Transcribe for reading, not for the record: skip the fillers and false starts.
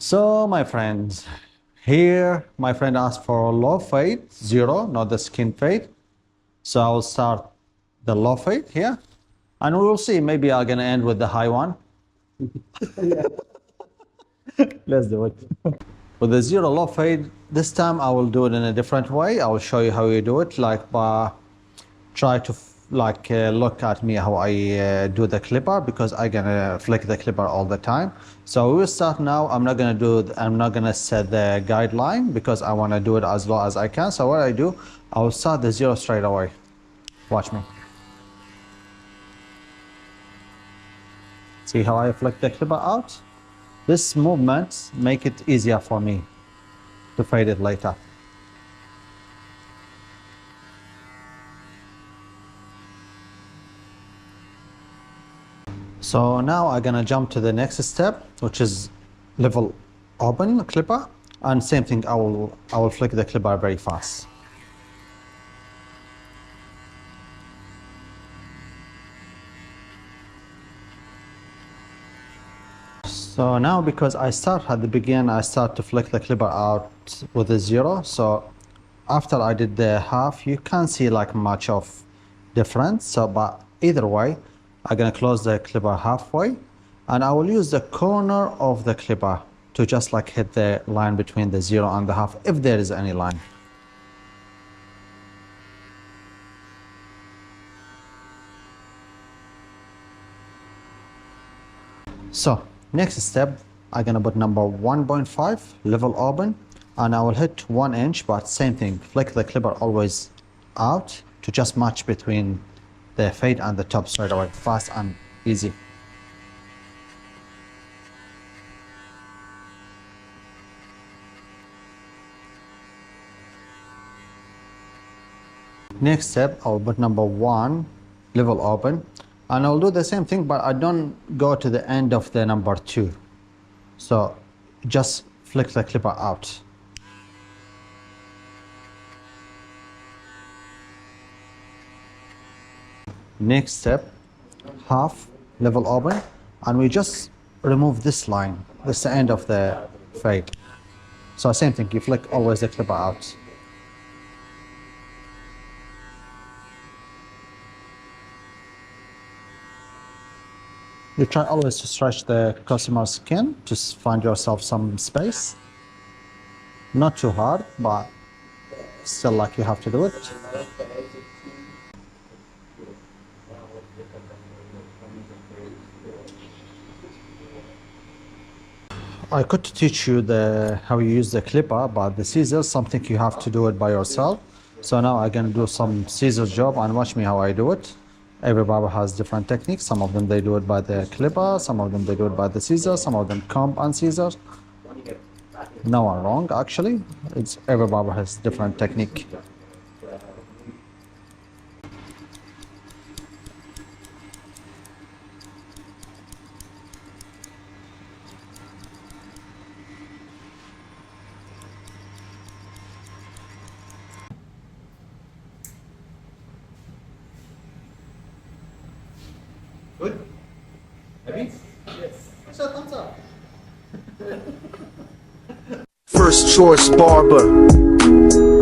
So my friends, here my friend asked for a low fade, 0, not the skin fade. So I'll start the low fade here, and we'll see. Maybe I'm gonna end with the high one. Let's do it. With the 0 low fade, this time I will do it in a different way. I will show you how you do it, like by try to look at me how I do the clipper, because I'm gonna flick the clipper all the time. So we will start now. I'm not gonna set the guideline because I want to do it as low as I can. So what I do, I will start the 0 straight away. Watch me. See how I flick the clipper out? This movement make it easier for me to fade it later. So now I'm gonna jump to the next step, which is level open clipper, and same thing. I will flick the clipper very fast. So now, because I start at the beginning, I start to flick the clipper out with a 0. So after I did the half, you can't see like much of difference. So, but either way, I'm gonna close the clipper halfway, and I will use the corner of the clipper to just like hit the line between the 0 and the half, if there is any line. So next step, I'm gonna put number 1.5 level open, and I will hit 1 inch, but same thing, flick the clipper always out to just match between the fade and the top straight away, fast and easy. Next step, I'll put number 1 level open, and I'll do the same thing, but I don't go to the end of the number 2. So just flick the clipper out. Next step, half level open, and we just remove this line. This is the end of the fade. So same thing, you flick always the clipper out. You try always to stretch the customer's skin to find yourself some space. Not too hard, but still like you have to do it. I could teach you how you use the clipper, but the scissors, something you have to do it by yourself. So now I'm gonna do some scissors job, and watch me how I do it. Every barber has different techniques. Some of them they do it by the clipper, some of them they do it by the scissors, some of them comb and scissors. No one wrong, actually. Every barber has different technique. Good? Happy? Yes. So thumbs up. First choice barber.